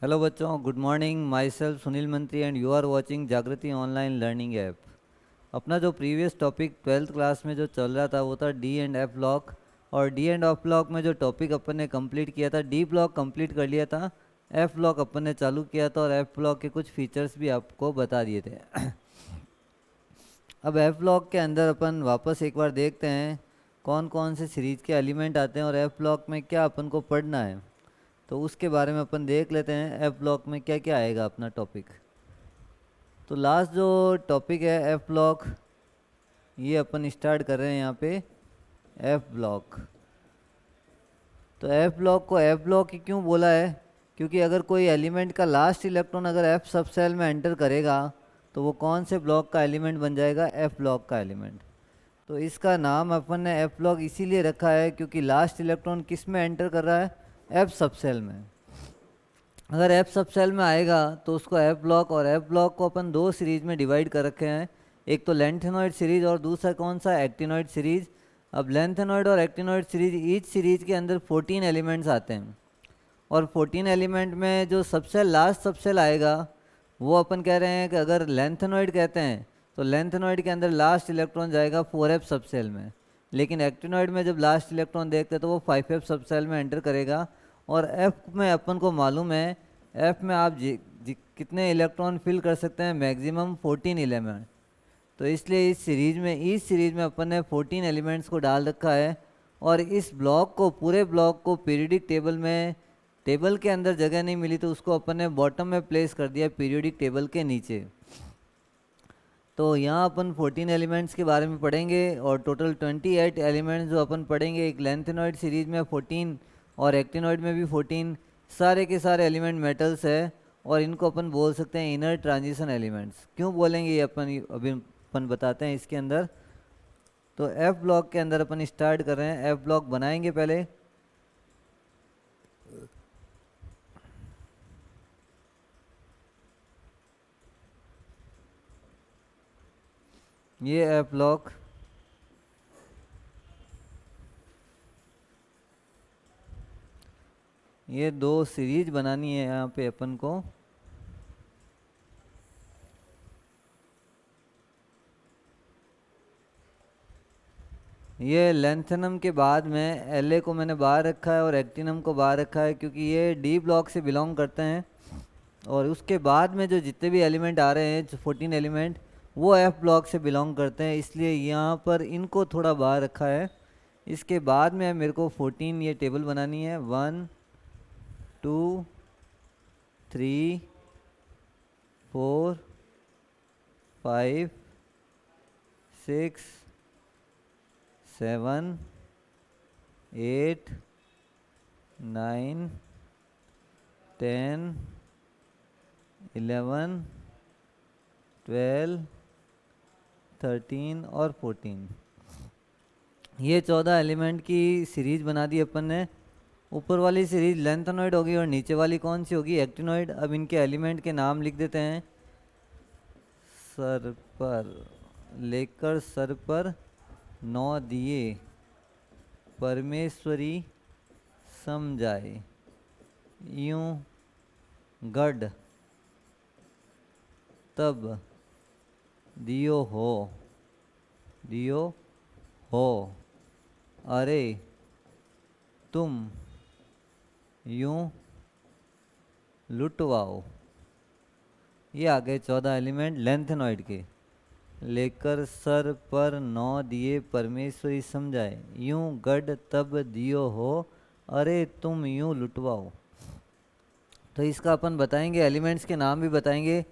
Hello बच्चों, good morning. My self Sunil मंत्री and you are watching जागृति ऑनलाइन लर्निंग ऐप। अपना जो प्रीवियस टॉपिक 12th क्लास में जो चल रहा था वो था डी एंड एफ ब्लॉक। और डी एंड एफ ब्लॉक में जो टॉपिक अपन ने कंप्लीट किया था, डी ब्लॉक कंप्लीट कर लिया था, एफ ब्लॉक अपन ने चालू किया था और एफ ब्लॉक के कुछ फीचर्स भी आपको बता दिए थे। अब एफ ब्लॉक के अंदर अपन वापस एक बार देखते हैं कौन कौन से सीरीज के एलिमेंट आते हैं और एफ ब्लॉक में क्या अपन को पढ़ना है। तो उसके बारे में अपन देख लेते हैं एफ ब्लॉक में क्या क्या आएगा अपना टॉपिक। तो लास्ट जो टॉपिक है एफ ब्लॉक, ये अपन स्टार्ट कर रहे हैं यहाँ पे एफ ब्लॉक। तो एफ ब्लॉक को एफ ब्लॉक ही क्यों बोला है? क्योंकि अगर कोई एलिमेंट का लास्ट इलेक्ट्रॉन अगर एफ सब सेल में एंटर करेगा तो वो कौन से ब्लॉक का एलिमेंट बन जाएगा? एफ ब्लॉक का एलिमेंट। तो इसका नाम अपन ने एफ ब्लॉक इसीलिए रखा है क्योंकि लास्ट इलेक्ट्रॉन किस में एंटर कर रहा है? एफ सब सेल में। अगर एफ सब सेल में आएगा तो उसको एफ ब्लॉक, और एफ ब्लॉक को अपन दो सीरीज में डिवाइड कर रखे हैं, एक तो लेंथेनॉइड सीरीज और दूसरा कौन सा? Actinoid series. अब लेंथेनॉइड और एक्टिनॉइड सीरीज, ईच सीरीज के अंदर 14 एलिमेंट्स आते हैं और 14 एलिमेंट में जो सबसे लास्ट सबसेल आएगा वो अपन कह रहे हैं कि अगर लेंथेनॉइड कहते हैं तो लेंथेनॉइड के अंदर लास्ट इलेक्ट्रॉन जाएगा 4f सबसेल में, लेकिन एक्टिनॉइड में जब लास्ट इलेक्ट्रॉन देखते हैं तो वो 5f सबसेल में एंटर करेगा। और f में अपन को मालूम है f में आप कितने इलेक्ट्रॉन फिल कर सकते हैं? Maximum 14 element. तो इसलिए इस सीरीज में अपन ने 14 एलिमेंट्स को डाल रखा है। और इस ब्लॉक को, पूरे ब्लॉक को पीरियोडिक टेबल में, टेबल के अंदर जगह नहीं मिली तो उसको अपन ने बॉटम में प्लेस कर दिया पीरियोडिक टेबल के नीचे। तो यहाँ अपन 14 एलिमेंट्स के बारे में पढ़ेंगे और टोटल 28 एलिमेंट्स जो अपन पढ़ेंगे, एक लेंथेनॉइड सीरीज में 14 और एक्टिनॉइड में भी 14, सारे के सारे एलिमेंट मेटल्स है और इनको अपन बोल सकते हैं इनर ट्रांजिशन एलिमेंट्स। क्यों बोलेंगे ये अपन अभी अपन बताते हैं इसके अंदर। तो एफ ब्लॉक के अंदर अपन स्टार्ट कर रहे हैं, एफ ब्लॉक बनाएंगे पहले। ये एफ ब्लॉक, ये दो सीरीज बनानी है यहाँ पे अपन को। ये लेंथेनम के बाद में एल को मैंने बाहर रखा है और एक्टिनम को बाहर रखा है क्योंकि ये डी ब्लॉक से बिलोंग करते हैं। और उसके बाद में जो जितने भी एलिमेंट आ रहे हैं, 14 एलिमेंट, वो एफ ब्लॉक से बिलोंग करते हैं, इसलिए यहाँ पर इनको थोड़ा बाहर रखा है। इसके बाद में मेरे को 14 ये टेबल बनानी है। 1 2 3 4 5 6 7 8 9 10 11 12 13 और 14, ये 14 एलिमेंट की सीरीज बना दी अपन ने। ऊपर वाली सीरीज लेंथेनॉइड होगी और नीचे वाली कौन सी होगी? एक्टिनॉइड। अब इनके एलिमेंट के नाम लिख देते हैं। सर पर लेकर सर पर 9 दिए परमेश्वरी समझाए, यूं गढ़ तब दियो हो अरे तुम यूं लुटवाओ। ये आ गए 14 एलिमेंट लेंथेनॉइड के। लेकर सर पर 9 दिए परमेश्वरी समझाए, यूं गढ़ तब दियो हो अरे तुम यूं लुटवाओ। तो इसका अपन बताएंगे, एलिमेंट्स के नाम भी बताएंगे।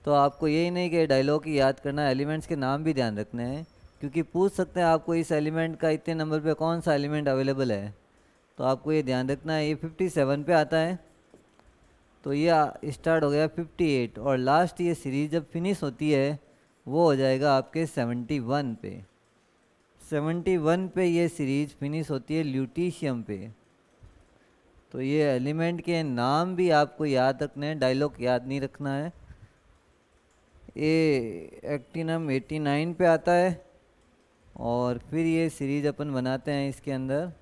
तो आपको यही नहीं कि डायलॉग ही याद करना, एलिमेंट्स के नाम भी ध्यान रखने हैं क्योंकि पूछ सकते हैं आपको इस एलिमेंट का इतने नंबर पे कौन सा एलिमेंट अवेलेबल है। तो आपको ये ध्यान रखना है। ये 57 पे आता है, तो ये स्टार्ट हो गया 58 और लास्ट ये सीरीज जब फिनिश होती है वो हो जाएगा आपके 71 पे। 71 पे ये सीरीज फिनिश होती है ल्यूटीशियम पे। तो ये एलिमेंट के नाम भी आपको याद रखने हैं, डायलॉग याद नहीं रखना है। ये एक्टिनम 89 पे आता है और फिर ये सीरीज अपन बनाते हैं इसके अंदर।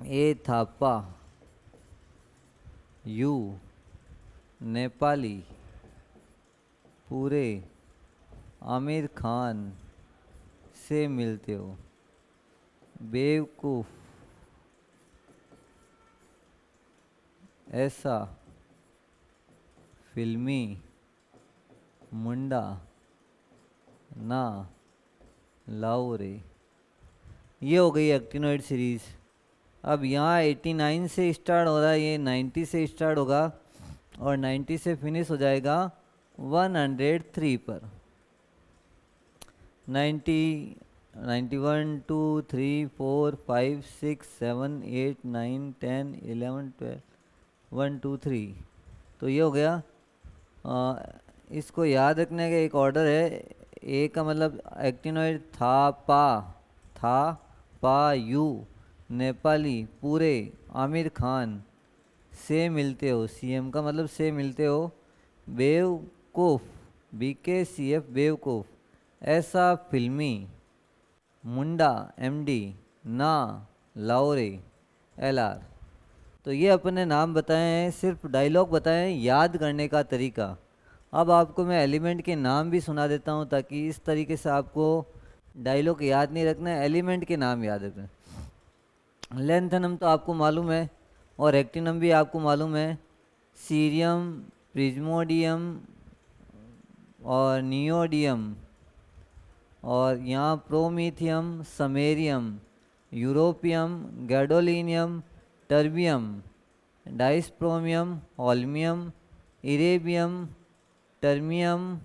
ए थापा यू नेपाली पूरे आमिर खान से मिलते हो। बेवकूफ ऐसा फिल्मी मुंडा ना लाओ रे। ये हो गई एक्टिनोइड सीरीज। अब यहाँ 89 से स्टार्ट हो रहा है, ये 90 से स्टार्ट होगा और 90 से फिनिश हो जाएगा 103 पर। 90 91 2 3 4 5 6 7 8 9 10 11 12 1 2 3। तो ये हो गया। इसको याद रखने का एक ऑर्डर है। ए का मतलब एक्टिनोइड था पा यू नेपाली पूरे आमिर खान से मिलते हो। सीएम का मतलब से मिलते हो। बेवकूफ BKCF बेवकूफ ऐसा फिल्मी मुंडा MD ना लाओरे LR। तो ये अपने नाम बताए हैं, सिर्फ डायलॉग बताए हैं, याद करने का तरीका। अब आपको मैं एलिमेंट के नाम भी सुना देता हूँ ताकि इस तरीके से आपको डायलॉग याद नहीं रखना है, एलिमेंट के नाम याद रखना है। लेंथनम तो आपको मालूम है और एक्टिनम भी आपको मालूम है। सीरियम, प्रिज्मोडियम और नियोडियम, और यहाँ promethium, samarium, europium, gadolinium, terbium, dysprosium, holmium, erbium, terbium,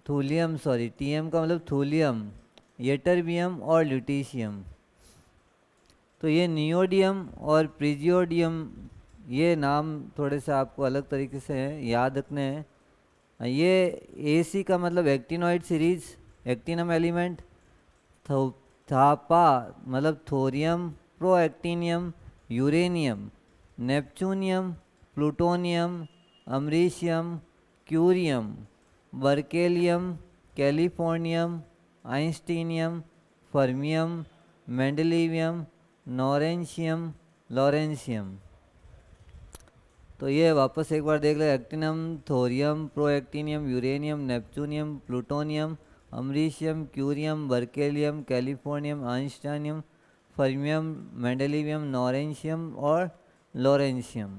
thulium, sorry TM का मतलब थूलियम, येटरबियम और ल्यूटीशियम। तो ये नियोडियम और प्रिजियोडियम, ये नाम थोड़े से आपको अलग तरीके से हैं, याद रखने हैं। ये AC का मतलब एक्टिनोइड सीरीज, एक्टिनम एलिमेंट। थापा मतलब thorium, protactinium, uranium, neptunium, plutonium, americium, curium, berkelium, californium, einsteinium, fermium, mendelevium, नॉरेंशियम, लॉरेंशियम। तो ये वापस एक बार देख ले। Actinium, thorium, protactinium, uranium, neptunium, plutonium, americium, curium, berkelium, californium, einsteinium, fermium, mendelevium, नॉरेंशियम और लॉरेंशियम।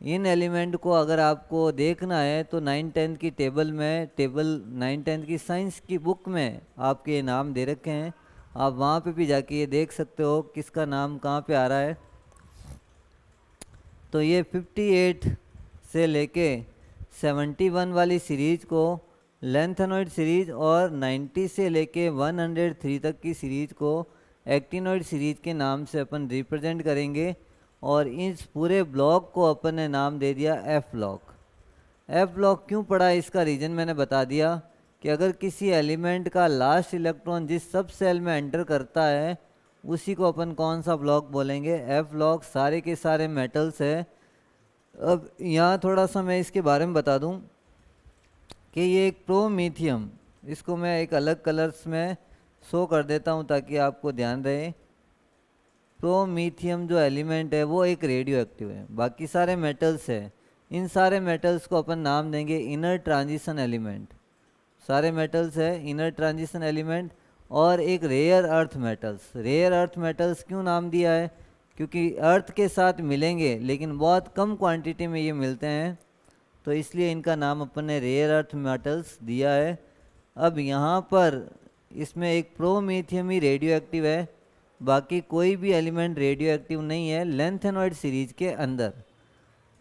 इन एलिमेंट को अगर आपको देखना है तो 9-10 की टेबल में, टेबल 9-10 की साइंस की बुक में आपके ये नाम दे रखे हैं। आप वहाँ पे भी जाके ये देख सकते हो किसका नाम कहाँ पे आ रहा है। तो ये 58 से लेके 71 वाली सीरीज को लेंथेनॉइड सीरीज और 90 से लेके 103 तक की सीरीज को एक्टिनॉइड सीरीज के नाम से अपन रिप्रेजेंट करेंगे। और इस पूरे ब्लॉक को अपन ने नाम दे दिया F ब्लॉक। F ब्लॉक क्यों पड़ा इसका रीज़न मैंने बता दिया कि अगर किसी एलिमेंट का लास्ट इलेक्ट्रॉन जिस सब सेल में एंटर करता है उसी को अपन कौन सा ब्लॉक बोलेंगे, F ब्लॉक। सारे के सारे मेटल्स है। अब यहाँ थोड़ा सा मैं इसके बारे में बता दूँ कि ये एक प्रोमीथियम, इसको मैं एक अलग कलर्स में शो कर देता हूँ ताकि आपको ध्यान रहे। प्रोमीथियम जो एलिमेंट है वो एक रेडियो एक्टिव है, बाकी सारे मेटल्स है। इन सारे मेटल्स को अपन नाम देंगे इनर ट्रांजिशन एलिमेंट। सारे मेटल्स है इनर ट्रांजिशन एलिमेंट। और एक rare earth metals. Rare earth metals क्यों नाम दिया है? क्योंकि अर्थ के साथ मिलेंगे लेकिन बहुत कम क्वांटिटी में ये मिलते हैं, तो इसलिए इनका नाम अपन ने रेयर अर्थ मेटल्स दिया है। अब यहाँ पर इसमें एक प्रोमीथियम ही रेडियो एक्टिव है, बाकी कोई भी एलिमेंट रेडियो एक्टिव नहीं है लेंथेनॉइड सीरीज के अंदर।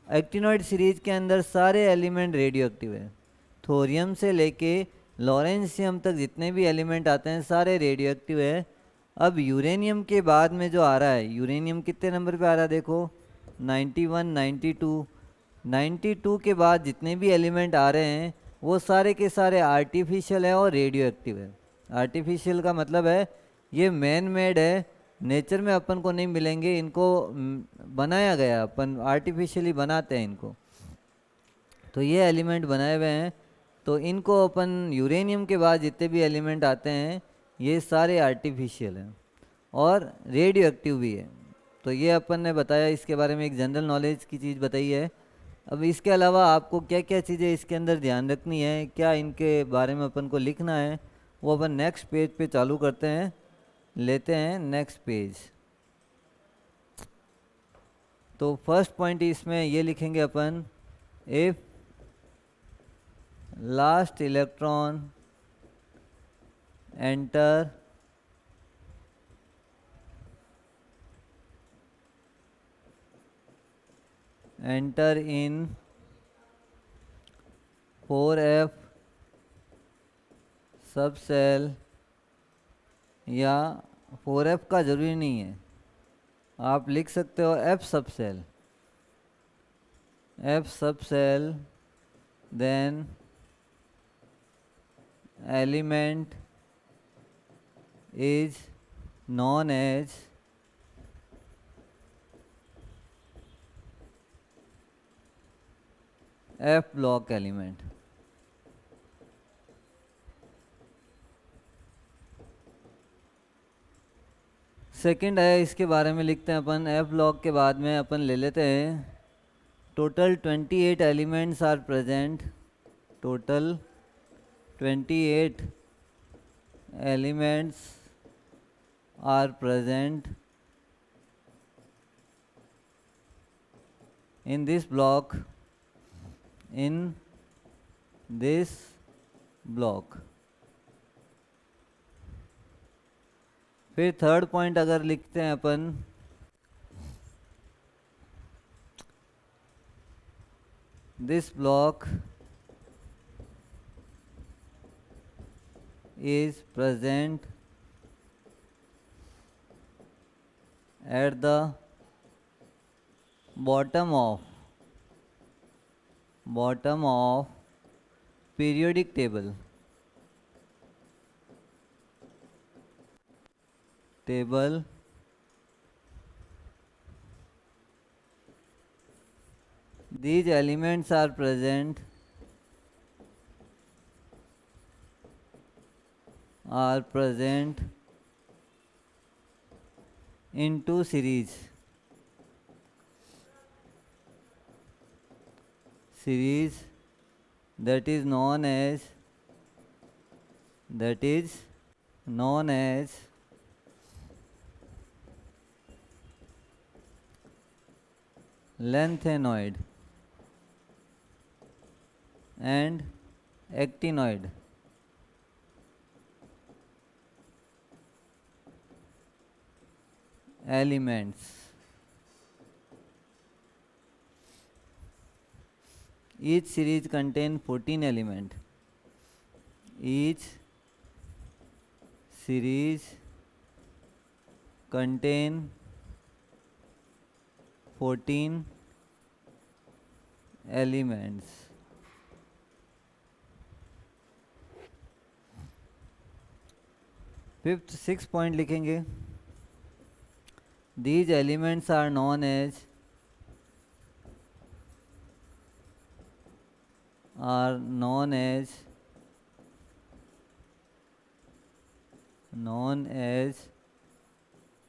एक्टिनॉइड सीरीज के अंदर सारे एलिमेंट रेडियो एक्टिव है। थोरियम से लेके लॉरेंशियम तक जितने भी एलिमेंट आते हैं सारे रेडियो एक्टिव है। अब यूरेनियम के बाद में जो आ रहा है, यूरेनियम कितने नंबर पे आ रहा है देखो, 91, 92। 92 के बाद जितने भी एलिमेंट आ रहे हैं वो सारे के सारे आर्टिफिशियल है और रेडियो एक्टिव है। आर्टिफिशियल का मतलब है ये मैन मेड है, नेचर में अपन को नहीं मिलेंगे, इनको बनाया गया, अपन आर्टिफिशियली बनाते हैं इनको। तो ये एलिमेंट बनाए हुए हैं, तो इनको अपन यूरेनियम के बाद जितने भी एलिमेंट आते हैं ये सारे आर्टिफिशियल हैं और रेडियो एक्टिव भी है। तो ये अपन ने बताया, इसके बारे में एक जनरल नॉलेज की चीज़ बताई है। अब इसके अलावा आपको क्या क्या चीज़ें इसके अंदर ध्यान रखनी है, क्या इनके बारे में अपन को लिखना है, वो अपन नेक्स्ट पेज पे चालू करते हैं, लेते हैं नेक्स्ट पेज। तो फर्स्ट पॉइंट इसमें ये लिखेंगे अपन, if last electron enter in 4f सब सेल, या 4f का ज़रूरी नहीं है, आप लिख सकते हो f sub shell, then element is known as f block element. Second है, इसके बारे में लिखते हैं अपन, एफ ब्लॉक के बाद में अपन ले लेते हैं total 28 elements are present, total 28 elements are present in this block, फिर थर्ड पॉइंट अगर लिखते हैं अपन, this block is present at the bottom of periodic table, these elements are present in two series that is known as lengthenoid and actinoid elements. Each series contain 14 elements. Each series contain 14 elements. Fifth 6 point लिखेंगे, these elements are known as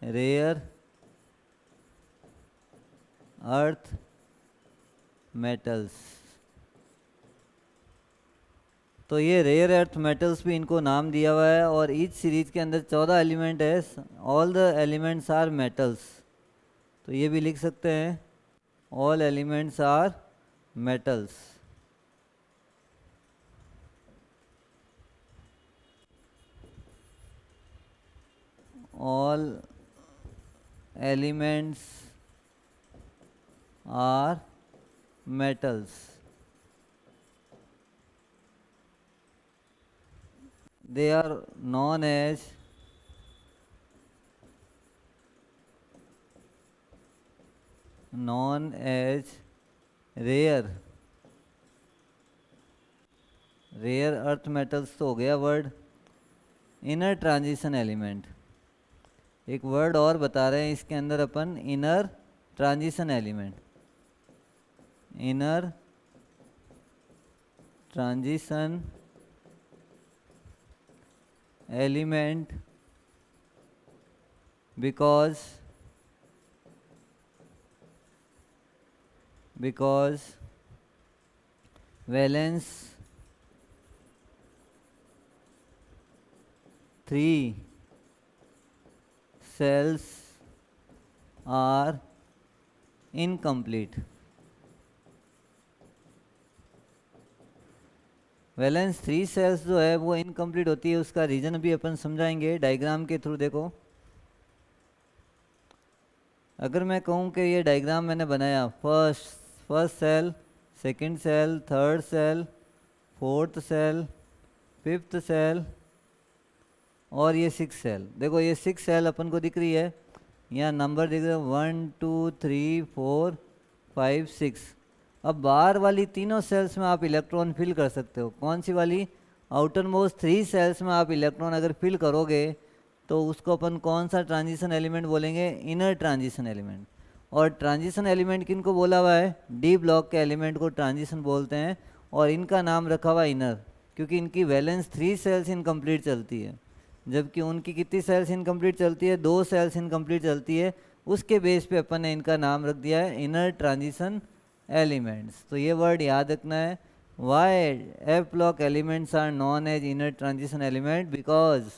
rare earth metals। तो ये rare earth metals भी इनको नाम दिया हुआ है, और ईच सीरीज के अंदर 14 एलिमेंट है, all the elements are metals. तो ये भी लिख सकते हैं, all elements are metals. all elements are metals, they are known as rare earth metals तो हो गया वर्ड। इनर ट्रांजिशन एलिमेंट, एक वर्ड और बता रहे हैं इसके अंदर अपन, inner transition element. Inner transition element because because valence 3 cells are incomplete. Valence 3 cells जो है वो इनकम्प्लीट होती है, उसका रीज़न अभी अपन समझाएंगे डायग्राम के थ्रू। देखो, अगर मैं कहूँ कि ये डायग्राम मैंने बनाया, first shell, second shell, third shell, fourth shell, fifth shell और ये 6 सेल। देखो ये 6 सेल अपन को दिख रही है, यहाँ नंबर दिख रहा है 1 2 3 4 5 6। अब बाहर वाली तीनों सेल्स में आप इलेक्ट्रॉन फिल कर सकते हो। कौन सी वाली? आउटर मोस्ट 3 सेल्स में आप इलेक्ट्रॉन अगर फिल करोगे तो उसको अपन कौन सा ट्रांजिशन एलिमेंट बोलेंगे? Inner transition element. और ट्रांजिशन एलिमेंट किन को बोला हुआ है? डी ब्लॉक के एलिमेंट को ट्रांजिशन बोलते हैं, और इनका नाम रखा हुआ इनर, क्योंकि इनकी वैलेंस 3 सेल्स इनकम्प्लीट चलती है, जबकि उनकी कितनी सेल्स इनकम्प्लीट चलती है? 2 सेल्स इनकम्प्लीट चलती है। उसके बेस पे अपन ने इनका नाम रख दिया है इनर ट्रांजिशन एलिमेंट्स। तो ये वर्ड याद रखना है। Why f block elements are known as inner transition element? Because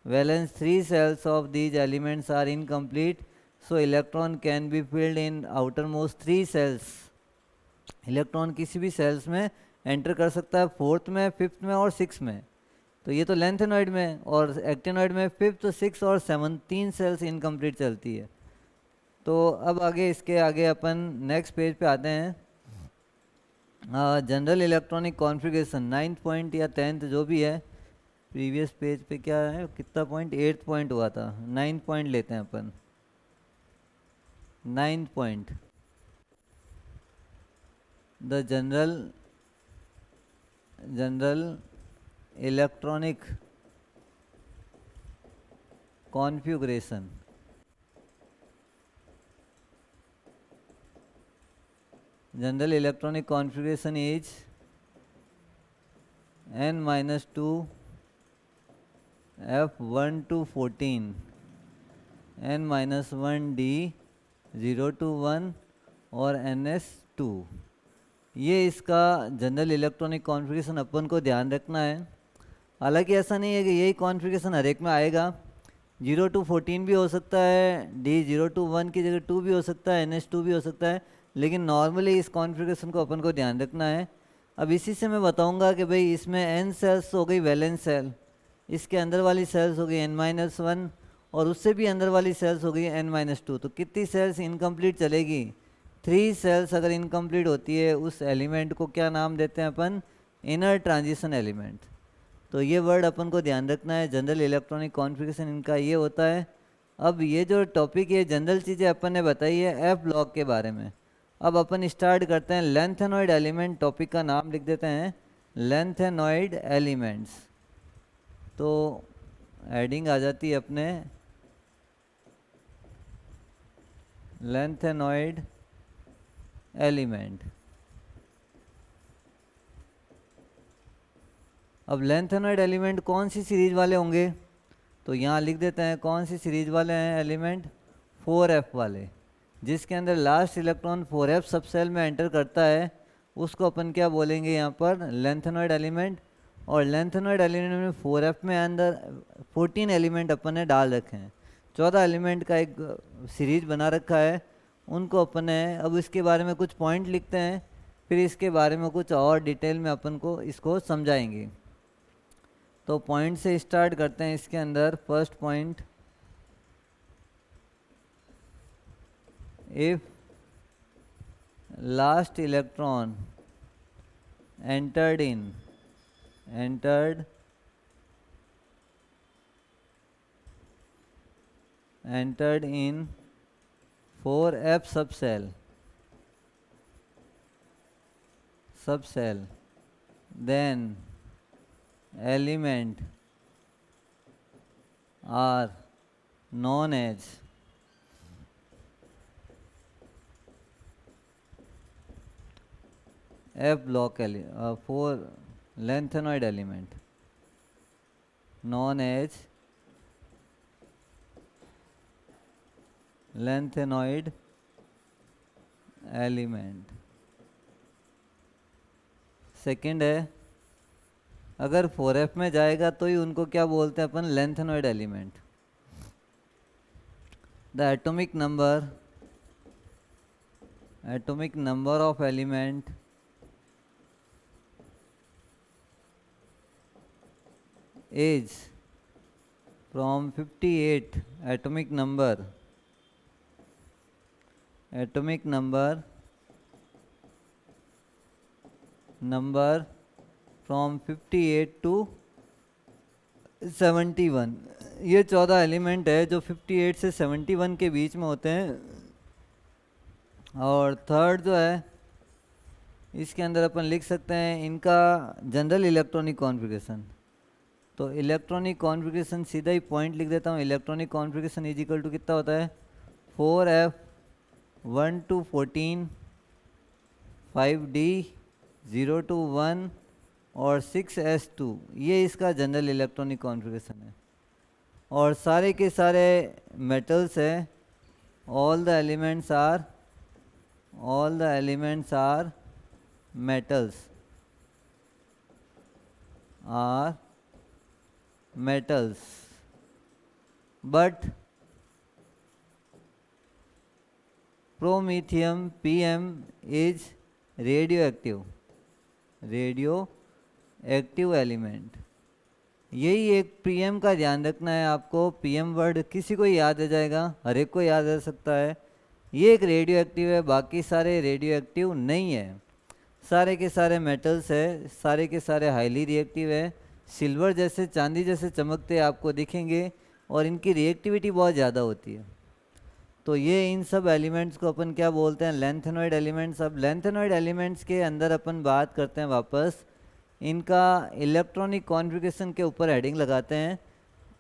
valence 3 cells of these elements are incomplete, so electron can be filled in outermost 3 cells. Electron किसी भी sales में enter कर सकता है, फोर्थ में, फिफ्थ में और six में। तो ये तो लेंथेनॉइड में, और एक्टिनॉइड में फिफ्थ, सिक्स और सेवन 3 सेल्स इनकम्प्लीट चलती है। तो अब आगे, इसके आगे अपन नेक्स्ट पेज पे आते हैं। General electronic configuration 9th point या 10th जो भी है, प्रीवियस पेज पे क्या है, कितना पॉइंट? 8th पॉइंट हुआ था, 9th पॉइंट लेते हैं अपन। 9th point, the general electronic configuration. General electronic configuration is n-2 F1 to 14 n-1 D 0 to 1 और ns2। ये इसका जनरल इलेक्ट्रॉनिक कॉन्फ़िगरेशन अपन को ध्यान रखना है। हालांकि ऐसा नहीं है कि यही कॉन्फ़िगरेशन हर एक में आएगा। 0 to 14 भी हो सकता है, D 0 to 1 की जगह 2 भी हो सकता है, ns2 भी हो सकता है, लेकिन नॉर्मली इस कॉन्फ़िगरेशन को अपन को ध्यान रखना है। अब इसी से मैं बताऊंगा कि भाई इसमें n सेल्स हो गई वैलेंस सेल, इसके अंदर वाली सेल्स हो गई n-1 और उससे भी अंदर वाली सेल्स हो गई n-2। तो कितनी सेल्स इनकम्प्लीट चलेगी? 3 सेल्स अगर इनकम्प्लीट होती है, उस एलिमेंट को क्या नाम देते हैं अपन? Inner transition element. तो ये वर्ड अपन को ध्यान रखना है। जनरल इलेक्ट्रॉनिक कॉन्फ़िगरेशन इनका ये होता है। अब ये जो टॉपिक है, जनरल चीज़ें अपन ने बताई है एफ ब्लॉक के बारे में। अब अपन स्टार्ट करते हैं। लेंथेनॉइड एलिमेंट, टॉपिक का नाम लिख देते हैं लेंथेनॉइड एलिमेंट्स। तो हेडिंग आ जाती है अपने लेंथेनॉइड एलिमेंट। अब लेंथेनॉइड एलिमेंट कौन सी सीरीज वाले होंगे? तो यहाँ लिख देते हैं कौन सी सीरीज वाले हैं एलिमेंट? 4f वाले, जिसके अंदर लास्ट इलेक्ट्रॉन 4f सब सेल में एंटर करता है, उसको अपन क्या बोलेंगे यहाँ पर? Lanthanoid element. और लेंथेनॉइड एलिमेंट में 4f में अंदर 14 एलिमेंट अपन ने डाल रखे हैं, 14 एलिमेंट का एक सीरीज बना रखा है। उनको अपन ने, अब इसके बारे में कुछ पॉइंट लिखते हैं, फिर इसके बारे में कुछ और डिटेल में अपन को इसको समझाएंगे। तो पॉइंट से स्टार्ट करते हैं। इसके अंदर first point, if last electron entered in 4f subcell, then element are known as F block for lengthenoid element, known as lengthenoid element। Second है, अगर 4f में जाएगा तो ही उनको क्या बोलते हैं अपन, lanthanoid element. The atomic number of element is from 58 atomic number from 58 to 71। ये 14 एलिमेंट है जो 58 से 71 के बीच में होते हैं। और थर्ड जो है, इसके अंदर अपन लिख सकते हैं इनका जनरल इलेक्ट्रॉनिक कॉन्फ़िगरेशन। तो इलेक्ट्रॉनिक कॉन्फ़िगरेशन सीधा ही पॉइंट लिख देता हूँ। Electronic configuration is equal to कितना होता है, 4f 1 to 14, 5d 0 to 1 और 6s2। ये इसका जनरल इलेक्ट्रॉनिक कॉन्फ़िगरेशन है। और सारे के सारे मेटल्स है, all the elements are metals, but promethium Pm is radioactive element. यही एक पीएम का ध्यान रखना है आपको। पीएम वर्ड किसी को याद आ जाएगा, हर एक को याद आ सकता है। ये एक रेडियो एक्टिव है, बाकी सारे रेडियो एक्टिव नहीं है। सारे के सारे मेटल्स है, सारे के सारे हाईली रिएक्टिव है, सिल्वर जैसे चांदी जैसे चमकते आपको दिखेंगे और इनकी रिएक्टिविटी बहुत ज़्यादा होती है। तो ये इन सब एलिमेंट्स को अपन क्या बोलते हैं, लेंथेनॉइड एलिमेंट्स। अब लेंथेनॉइड एलिमेंट्स के अंदर अपन बात करते हैं वापस, इनका इलेक्ट्रॉनिक कॉन्फ़िगरेशन के ऊपर हेडिंग लगाते हैं।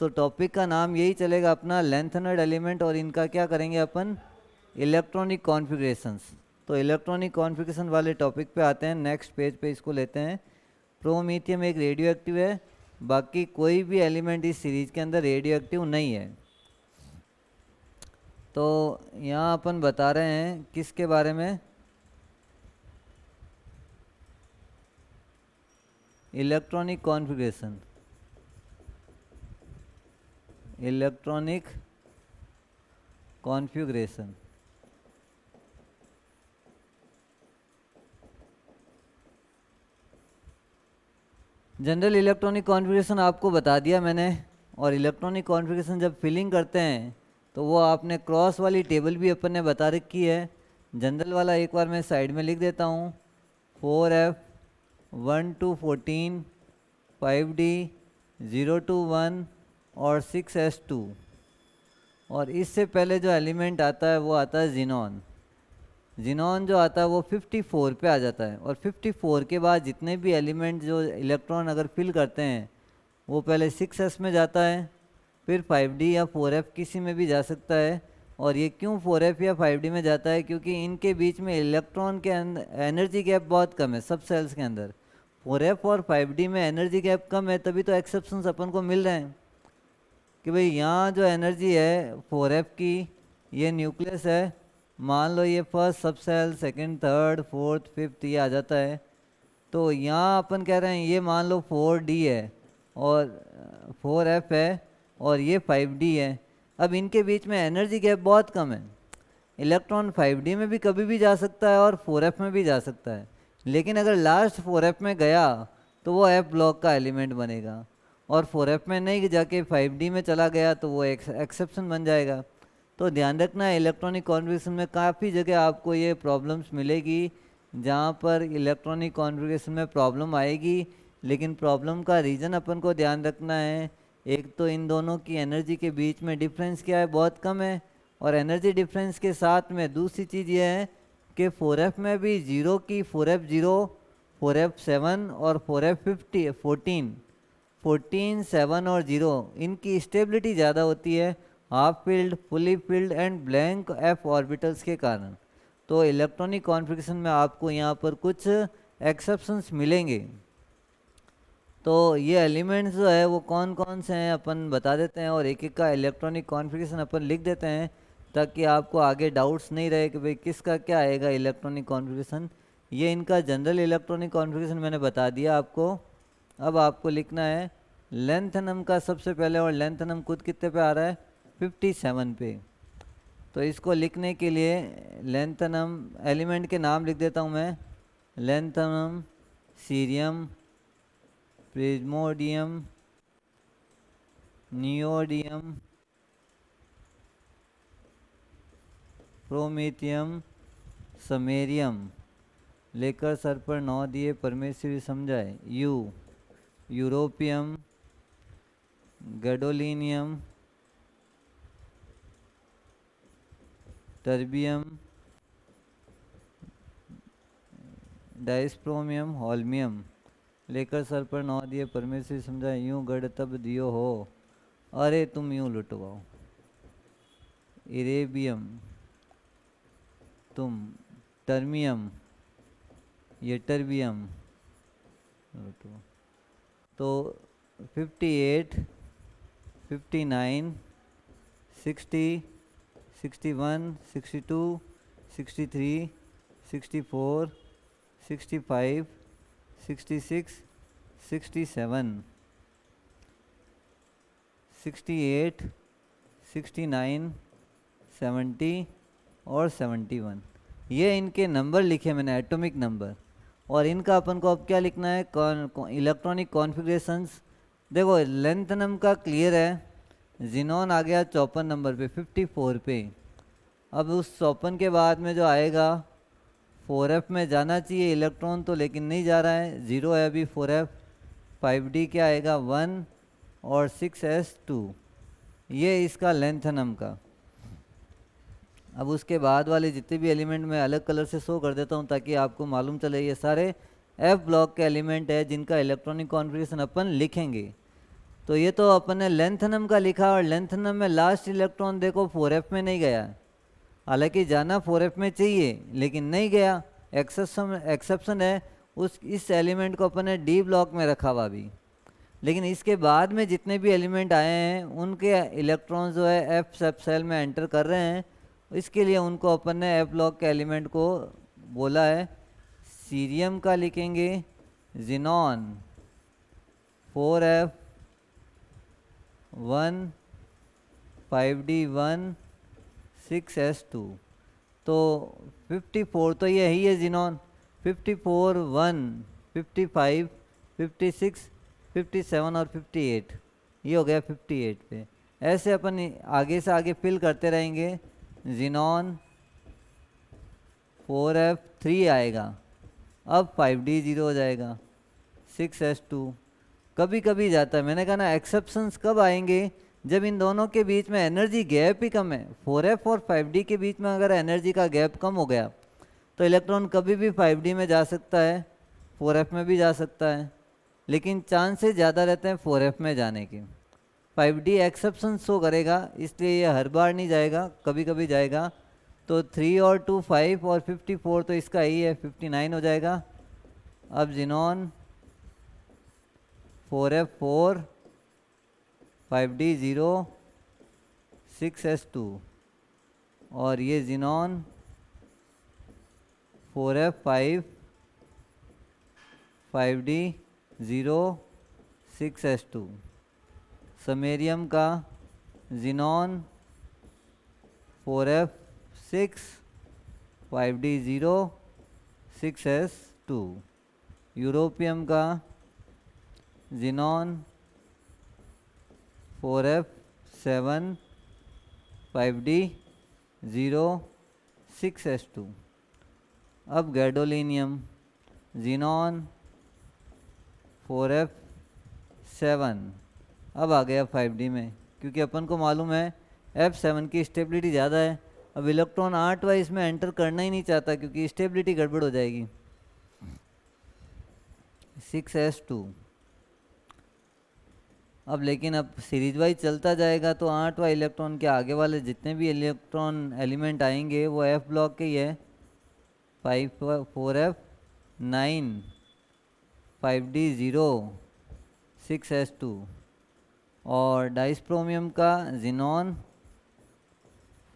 तो टॉपिक का नाम यही चलेगा अपना, लेंथेनॉइड एलिमेंट, और इनका क्या करेंगे अपन, इलेक्ट्रॉनिक कॉन्फ़िगरेशंस। तो इलेक्ट्रॉनिक कॉन्फ़िगरेशन वाले टॉपिक पे आते हैं, नेक्स्ट पेज पे इसको लेते हैं। प्रोमीथियम एक रेडियो एक्टिव है, बाकी कोई भी एलिमेंट इस सीरीज के अंदर रेडियो एक्टिव नहीं है। तो यहाँ अपन बता रहे हैं किसके बारे में, electronic configuration. General electronic configuration आपको बता दिया मैंने। और इलेक्ट्रॉनिक कॉन्फ़िगरेशन जब फिलिंग करते हैं तो वो आपने क्रॉस वाली टेबल भी अपन ने बता रखी है। जनरल वाला एक बार मैं साइड में लिख देता हूँ, 4f 1 to 14, 5d 0 to 1 और 6s2। और इससे पहले जो एलिमेंट आता है वो आता है जिनॉन। जिनॉन जो आता है वो 54 पे आ जाता है। और 54 के बाद जितने भी एलिमेंट जो इलेक्ट्रॉन अगर फिल करते हैं वो पहले 6s में जाता है, फिर 5d या 4f किसी में भी जा सकता है। और ये क्यों 4f या 5d में जाता है, क्योंकि इनके बीच में इलेक्ट्रॉन के अंदर एनर्जी गैप बहुत कम है। सब सेल्स के अंदर 4f और 5d में एनर्जी गैप कम है, तभी तो एक्सेप्शंस अपन को मिल रहे हैं कि भाई यहाँ जो एनर्जी है 4f की, ये न्यूक्लियस है, मान लो ये first sub shell, second, third, fourth, fifth ये आ जाता है। तो यहाँ अपन कह रहे हैं ये मान लो 4d है और 4f है और ये 5d है। अब इनके बीच में एनर्जी गैप बहुत कम है। इलेक्ट्रॉन 5d में भी कभी भी जा सकता है और 4f में भी जा सकता है, लेकिन अगर लास्ट 4f में गया तो वो f ब्लॉक का एलिमेंट बनेगा, और 4f में नहीं जाके 5d में चला गया तो वो एक एक्सेप्शन बन जाएगा। तो ध्यान रखना है, इलेक्ट्रॉनिक कॉन्फ़िगरेशन में काफ़ी जगह आपको ये प्रॉब्लम्स मिलेगी जहाँ पर इलेक्ट्रॉनिक कॉन्फ़िगरेशन में प्रॉब्लम आएगी, लेकिन प्रॉब्लम का रीज़न अपन को ध्यान रखना है। एक तो इन दोनों की एनर्जी के बीच में डिफरेंस क्या है, बहुत कम है। और एनर्जी डिफरेंस के साथ में दूसरी चीज़ ये है कि 4f में भी 0 की 4f 0, 4f 7 और 4f 14, 7 और 0 इनकी स्टेबिलिटी ज़्यादा होती है half field, fully field and blank f orbitals के कारण। तो इलेक्ट्रॉनिक कॉन्फ़िगरेशन में आपको यहाँ पर कुछ एक्सेप्शंस मिलेंगे। तो ये एलिमेंट्स जो है वो कौन कौन से हैं अपन बता देते हैं, और एक एक का इलेक्ट्रॉनिक कॉन्फ़िगरेशन अपन लिख देते हैं ताकि आपको आगे डाउट्स नहीं रहे कि भाई किसका क्या आएगा इलेक्ट्रॉनिक कॉन्फ़िगरेशन। ये इनका जनरल इलेक्ट्रॉनिक कॉन्फ़िगरेशन मैंने बता दिया आपको। अब आपको लिखना है लेंथनम का सबसे पहले, और लेंथनम खुद कितने पे आ रहा है 57 पे। तो इसको लिखने के लिए लेंथनम एलिमेंट के नाम लिख देता हूँ मैं, lanthanum, cerium, praseodymium, neodymium, promethium, samarium, लेकर सर पर 9 दिए परमेश्वरी समझाए, europium, gadolinium, terbium, dysprosium, holmium, लेकर सर पर 9 दिए परमेश्वरी समझाए, यूं गढ़ तब दियो हो, अरे तुम यूं लुटवाओ, इरेबियम, तुम टर्मियम, ये टर्बियम लुटवाओ। तो 58, 59, 60, 61, 62, 63, 64, 65, 66, 67, 68, 69, 70 और 71, ये इनके नंबर लिखे मैंने, एटॉमिक नंबर। और इनका अपन को अब क्या लिखना है, इलेक्ट्रॉनिक कॉन्फ़िगरेशंस। देखो लेंथनम का क्लियर है, जिनॉन आ गया 54 नंबर पे, 54 पे। अब उस 54 के बाद में जो आएगा 4f में जाना चाहिए इलेक्ट्रॉन तो, लेकिन नहीं जा रहा है, 0 है अभी 4f। 5d क्या आएगा 1 और 6s2, ये इसका लेंथनम का। अब उसके बाद वाले जितने भी एलिमेंट मैं अलग कलर से शो कर देता हूँ ताकि आपको मालूम चले ये सारे एफ ब्लॉक के एलिमेंट है जिनका इलेक्ट्रॉनिक कॉन्फ़िगरेशन अपन लिखेंगे। तो ये तो अपन ने लेंथनम का लिखा, और लेंथनम में लास्ट इलेक्ट्रॉन देखो 4f में नहीं गया, हालांकि जाना 4f में चाहिए लेकिन नहीं गया, एक्सेप्शन है। उस इस एलिमेंट को अपन ने डी ब्लॉक में रखा हुआ अभी। लेकिन इसके बाद में जितने भी एलिमेंट आए हैं उनके इलेक्ट्रॉन जो है एफ सब सेल में एंटर कर रहे हैं, इसके लिए उनको अपन ने एफ ब्लॉक के एलिमेंट को बोला है। सीरियम का लिखेंगे जिनॉन 4f 1 5d1 6s2, तो 54 तो यही है जिनॉन, 54 1 55 56 57 और 58, ये हो गया 58 पे। ऐसे अपन आगे से आगे फिल करते रहेंगे। जिनॉन 4f 3 आएगा, अब 5d 0 हो जाएगा, 6s2 कभी कभी जाता है। मैंने कहा ना एक्सेप्शंस कब आएंगे, जब इन दोनों के बीच में एनर्जी गैप ही कम है। 4f और 5d के बीच में अगर एनर्जी का गैप कम हो गया तो इलेक्ट्रॉन कभी भी 5d में जा सकता है, 4f में भी जा सकता है, लेकिन चांसेस ज़्यादा रहते हैं 4f में जाने के। 5d एक्सेप्शन शो करेगा, इसलिए ये हर बार नहीं जाएगा, कभी कभी जाएगा। तो 3 और 2 5 और 54 तो इसका ही है, 59 हो जाएगा। अब जिनॉन 4f 4 5d 0 6s2, और ये xenon 4f 5 5d 0 6s2। Samarium का xenon 4f 6 5d 0 6s2। Europium का जिनॉन 4f 7 5d 0 6s2। अब गैडोलिनियम जिनॉन 4f 7, अब आ गया 5d में, क्योंकि अपन को मालूम है f7 की स्टेबिलिटी ज़्यादा है। अब इलेक्ट्रॉन 8 वाइज में एंटर करना ही नहीं चाहता क्योंकि स्टेबिलिटी गड़बड़ हो जाएगी। 6s2, अब लेकिन अब सीरीज वाइज चलता जाएगा तो 8वां इलेक्ट्रॉन के आगे वाले जितने भी इलेक्ट्रॉन एलिमेंट आएंगे वो एफ ब्लॉक के ही है। 4f 9 5d 0 6s2, और डाइस्प्रोमियम का जिनॉन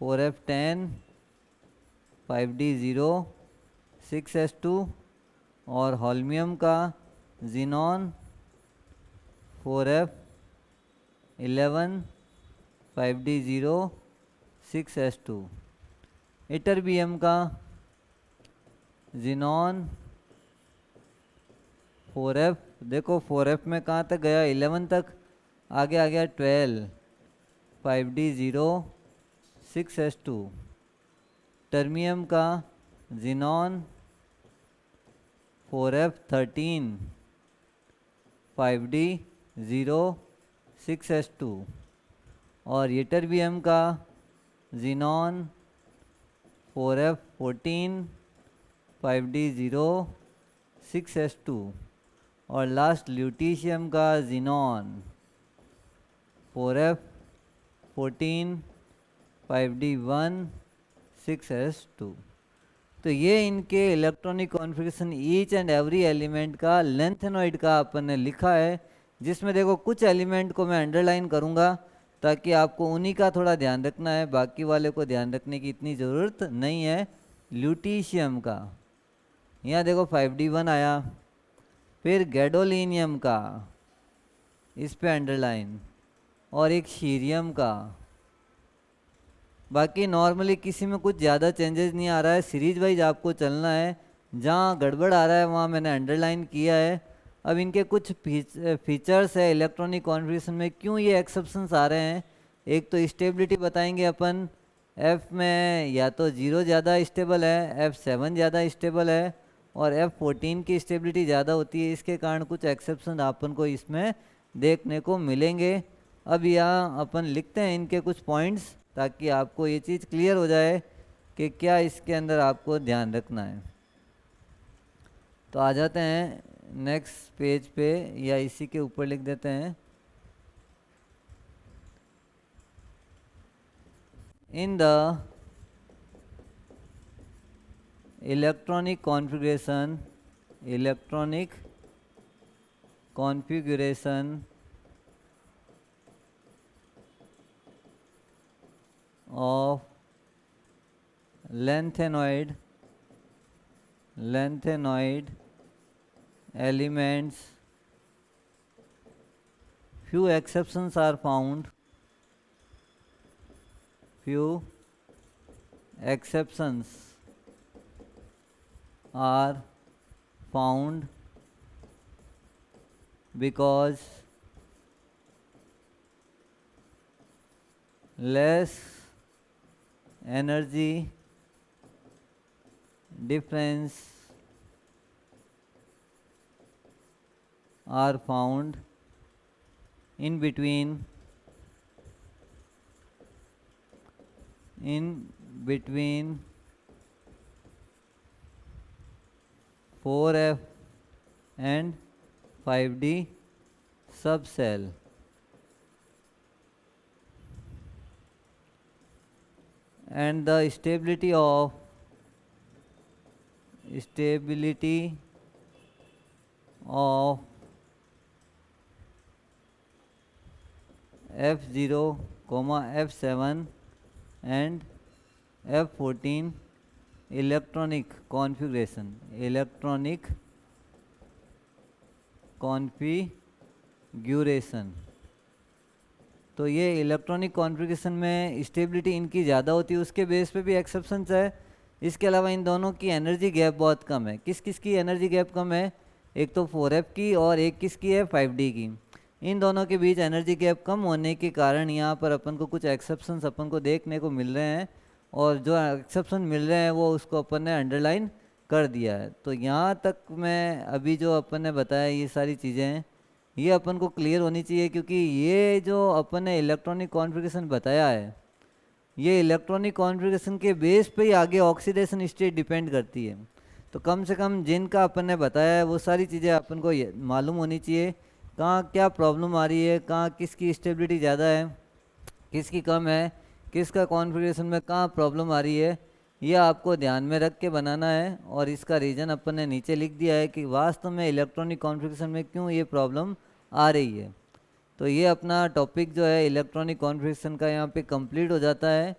4f 10 5d 0 6s2 और होल्मियम का xenon 4f11 5d0 6s2। Ytterbium का जिनॉन 4f, देखो 4f में कहाँ तक गया 11 तक, आगे आ गया 12 5d0 6s2। टर्मियम का जिनॉन 4f13 5d0 6s2। और यटरबियम का जिनॉन 4f14 5d0 6s2। और लास्ट ल्यूटीशियम का जिनॉन 4f14 5d1 6s2। तो ये इनके electronic configuration each and every element का लेंथेनॉइड का अपन ने लिखा है, जिसमें देखो कुछ एलिमेंट को मैं अंडरलाइन करूँगा ताकि आपको उन्हीं का थोड़ा ध्यान रखना है, बाकी वाले को ध्यान रखने की इतनी ज़रूरत नहीं है। ल्यूटीशियम का यहाँ देखो 5d1 आया, फिर गैडोलिनियम का इस पे अंडरलाइन, और एक शीरियम का। बाकी नॉर्मली किसी में कुछ ज़्यादा चेंजेस नहीं आ रहा है, सीरीज वाइज आपको चलना है, जहाँ गड़बड़ आ रहा है वहाँ मैंने अंडरलाइन किया है। अब इनके कुछ फीचर्स है इलेक्ट्रॉनिक कॉन्फ़िगरेशन में, क्यों ये एक्सेप्शंस आ रहे हैं। एक तो स्टेबिलिटी बताएंगे अपन, F में या तो 0 ज़्यादा स्टेबल है, F7 ज़्यादा स्टेबल है, और F14 की स्टेबिलिटी ज़्यादा होती है, इसके कारण कुछ एक्सेप्शन अपन को इसमें देखने को मिलेंगे। अब यहाँ अपन लिखते हैं इनके कुछ पॉइंट्स ताकि आपको ये चीज़ क्लियर हो जाए कि क्या इसके अंदर आपको ध्यान रखना है। तो आ जाते हैं नेक्स्ट पेज पे, या इसी के ऊपर लिख देते हैं, in the electronic configuration of lanthanoid elements, few exceptions are found, because less energy difference are found in between 4f and 5d subcell. And the stability of F0, F7 and F14 electronic configuration. तो ये electronic configuration में stability इनकी ज़्यादा होती है, उसके base पे भी एक्सेप्शंस है। इसके अलावा इन दोनों की एनर्जी गैप बहुत कम है। किस किस की एनर्जी गैप कम है, एक तो 4f की और एक किसकी है 5d की। इन दोनों के बीच एनर्जी गैप कम होने के कारण यहाँ पर अपन को कुछ एक्सेप्शंस अपन को देखने को मिल रहे हैं, और जो एक्सेप्शन मिल रहे हैं वो उसको अपन ने अंडरलाइन कर दिया है। तो यहाँ तक मैं अभी जो अपन ने बताया ये सारी चीज़ें हैं, ये अपन को क्लियर होनी चाहिए, क्योंकि ये जो अपन ने इलेक्ट्रॉनिक कॉन्फ़िगरेशन बताया है, ये इलेक्ट्रॉनिक कॉन्फ़िगरेशन के बेस पे ही आगे ऑक्सीडेशन स्टेट डिपेंड करती है। तो कम से कम जिनका अपन ने बताया है वो सारी चीज़ें अपन को मालूम होनी चाहिए, कहाँ क्या प्रॉब्लम आ रही है, कहाँ किसकी स्टेबिलिटी ज़्यादा है, किसकी कम है, किसका कॉन्फ़िगरेशन में कहाँ प्रॉब्लम आ रही है, ये आपको ध्यान में रख के बनाना है। और इसका रीज़न अपन ने नीचे लिख दिया है कि वास्तव में इलेक्ट्रॉनिक कॉन्फ़िगरेशन में क्यों ये प्रॉब्लम आ रही है। तो ये अपना टॉपिक जो है इलेक्ट्रॉनिक कॉन्फ़िगरेशन का यहाँ पे कंप्लीट हो जाता है।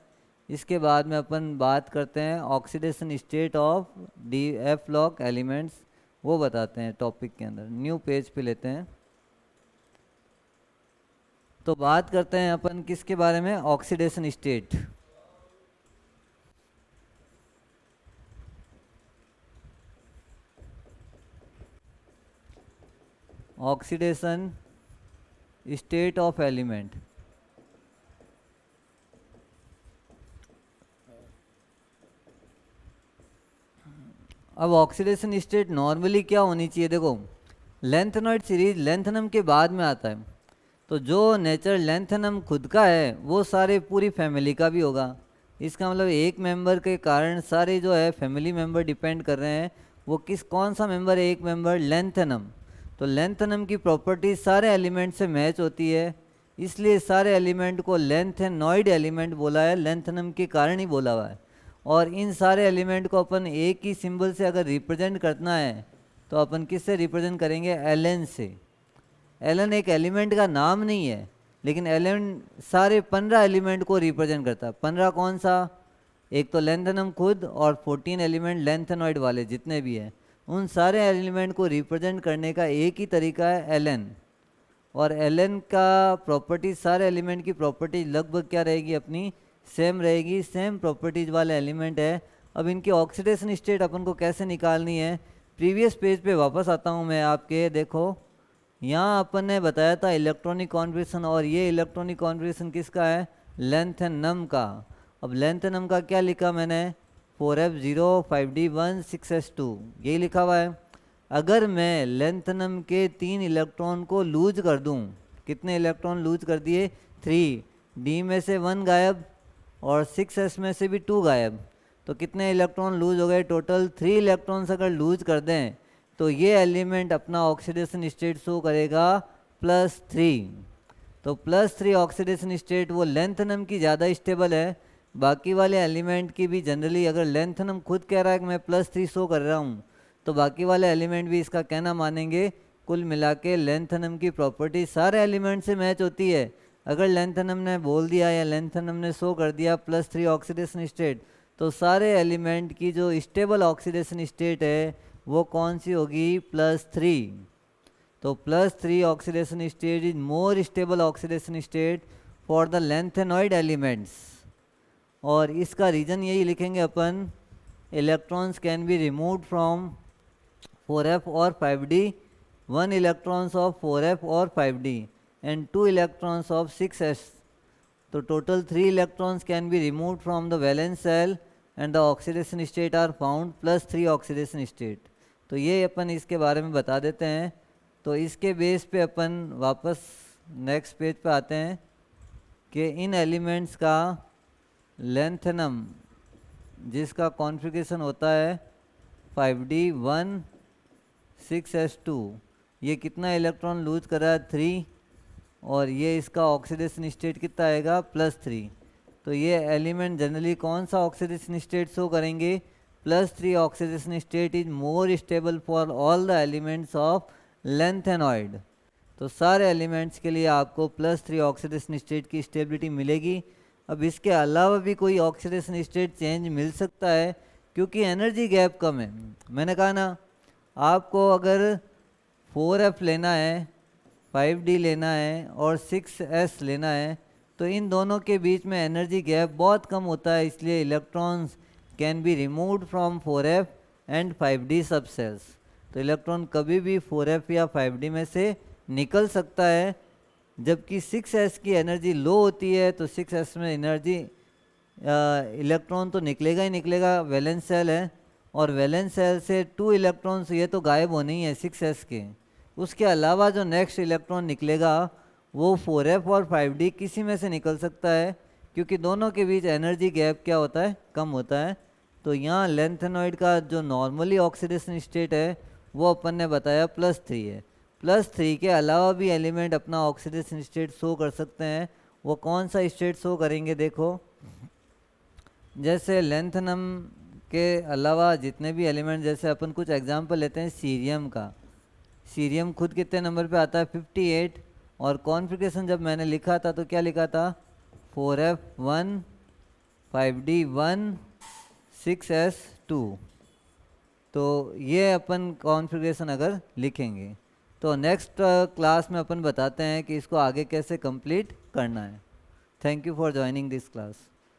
इसके बाद में अपन बात करते हैं oxidation state of D F lock elements, वो बताते हैं टॉपिक के अंदर। न्यू पेज पे लेते हैं। तो बात करते हैं अपन किसके बारे में, oxidation state. Oxidation state of element. अब ऑक्सीडेशन स्टेट नॉर्मली क्या होनी चाहिए, देखो लेंथेनॉइड सीरीज लेंथेनम के बाद में आता है, तो जो नेचर लेंथेनम खुद का है वो सारे पूरी फैमिली का भी होगा। इसका मतलब एक मेंबर के कारण सारे जो है फैमिली मेंबर डिपेंड कर रहे हैं वो किस कौन सा मेंबर है, एक मेंबर लेंथेनम। तो लेंथेनम की प्रॉपर्टीज सारे एलिमेंट से मैच होती है, इसलिए सारे एलिमेंट को लेंथेनॉइड एलिमेंट बोला है, लेंथेनम के कारण ही बोला हुआ है। और इन सारे एलिमेंट को अपन एक ही सिंबल से अगर रिप्रेजेंट करना है तो अपन किससे रिप्रेजेंट करेंगे, एल से। एल एक एलिमेंट का नाम नहीं है, लेकिन एल सारे 15 एलिमेंट को रिप्रेजेंट करता है। 15 कौन सा, एक तो लेंथेनम खुद और 14 एलिमेंट लेंथेनॉइड वाले जितने भी हैं, उन सारे एलिमेंट को रिप्रेजेंट करने का एक ही तरीका है एल। और एल का प्रॉपर्टीज सारे एलिमेंट की प्रॉपर्टीज लगभग क्या रहेगी अपनी, सेम रहेगी, सेम प्रॉपर्टीज वाले एलिमेंट है। अब इनकी ऑक्सीडेशन स्टेट अपन को कैसे निकालनी है, प्रीवियस पेज पे वापस आता हूँ मैं आपके, देखो यहाँ अपन ने बताया था इलेक्ट्रॉनिक कॉन्फिगरेशन, और ये इलेक्ट्रॉनिक कॉन्फिगरेशन किसका है, लेंथेनम का। अब लेंथेनम का क्या लिखा मैंने, 4f0 5d1 6s2, यही लिखा हुआ है। अगर मैं लेंथेनम के 3 इलेक्ट्रॉन को लूज कर दूं, कितने इलेक्ट्रॉन लूज कर दिए, 3, डी में से 1 गायब और 6s में से भी 2 गायब, तो कितने इलेक्ट्रॉन लूज हो गए, टोटल 3 इलेक्ट्रॉन्स अगर लूज कर दें तो ये एलिमेंट अपना ऑक्सीडेशन स्टेट शो करेगा +3। तो +3 ऑक्सीडेशन स्टेट वो लेंथेनम की ज़्यादा स्टेबल है, बाकी वाले एलिमेंट की भी जनरली अगर लेंथेनम खुद कह रहा है कि मैं +3 शो कर रहा हूँ तो बाकी वाले एलिमेंट भी इसका कहना मानेंगे। कुल मिला के लेंथेनम की प्रॉपर्टी सारे एलिमेंट से मैच होती है। अगर लेंथेनम ने बोल दिया या लेंथेनम ने शो कर दिया +3 ऑक्सीडेशन स्टेट, तो सारे एलिमेंट की जो स्टेबल ऑक्सीडेशन स्टेट है वो कौन सी होगी, +3। तो +3 oxidation state is more stable oxidation state for the lanthanoid elements. और इसका रीज़न यही लिखेंगे अपन, electrons can be removed from 4f और 5d, 1 electrons of 4f और 5d and 2 electrons of 6s. तो total 3 electrons can be removed from the valence shell and the oxidation state are found +3 oxidation state. तो ये अपन इसके बारे में बता देते हैं। तो इसके बेस पे अपन वापस नेक्स्ट पेज पे आते हैं कि इन एलिमेंट्स का लेंथेनम जिसका कॉन्फ़िगरेशन होता है 5d1 6s2, ये कितना इलेक्ट्रॉन लूज कर रहा है, 3, और ये इसका ऑक्सीडेशन स्टेट कितना आएगा, +3। तो ये एलिमेंट जनरली कौन सा ऑक्सीडेशन स्टेट शो करेंगे, +3 oxidation state is more stable for all the elements of lanthanoid. तो सारे एलिमेंट्स के लिए आपको +3 ऑक्सीडेशन स्टेट की स्टेबिलिटी मिलेगी। अब इसके अलावा भी कोई ऑक्सीडेशन स्टेट चेंज मिल सकता है क्योंकि एनर्जी गैप कम है। मैंने कहा ना, आपको अगर 4f लेना है, 5d लेना है और 6s लेना है तो इन दोनों के बीच में एनर्जी गैप बहुत कम होता है, इसलिए electrons can be removed from 4f and 5d सब सेल्स। तो इलेक्ट्रॉन कभी भी 4f या 5d में से निकल सकता है, जबकि 6s की एनर्जी लो होती है तो 6s में एनर्जी इलेक्ट्रॉन तो निकलेगा ही निकलेगा, वैलेंस सेल है, और वैलेंस सेल से 2 इलेक्ट्रॉन्स ये तो गायब होने ही है 6s के। उसके अलावा जो नेक्स्ट इलेक्ट्रॉन निकलेगा वो 4f और 5d किसी में से निकल सकता है, क्योंकि दोनों के बीच एनर्जी गैप क्या होता है, कम होता है। तो यहाँ लेंथेनॉइड का जो नॉर्मली ऑक्सीडेशन स्टेट है वो अपन ने बताया +3 है। +3 के अलावा भी एलिमेंट अपना ऑक्सीडेशन स्टेट शो कर सकते हैं। वो कौन सा स्टेट शो करेंगे, देखो जैसे लेंथेनम के अलावा जितने भी एलिमेंट, जैसे अपन कुछ एग्जांपल लेते हैं सीरियम का। सीरियम खुद कितने नंबर पे आता है, 58, और कॉन्फ़िगरेशन जब मैंने लिखा था तो क्या लिखा था, 4f1 5d1 6s2। तो ये अपन कॉन्फ़िगरेशन अगर लिखेंगे तो नेक्स्ट क्लास में अपन बताते हैं कि इसको आगे कैसे कंप्लीट करना है। Thank you for joining this class.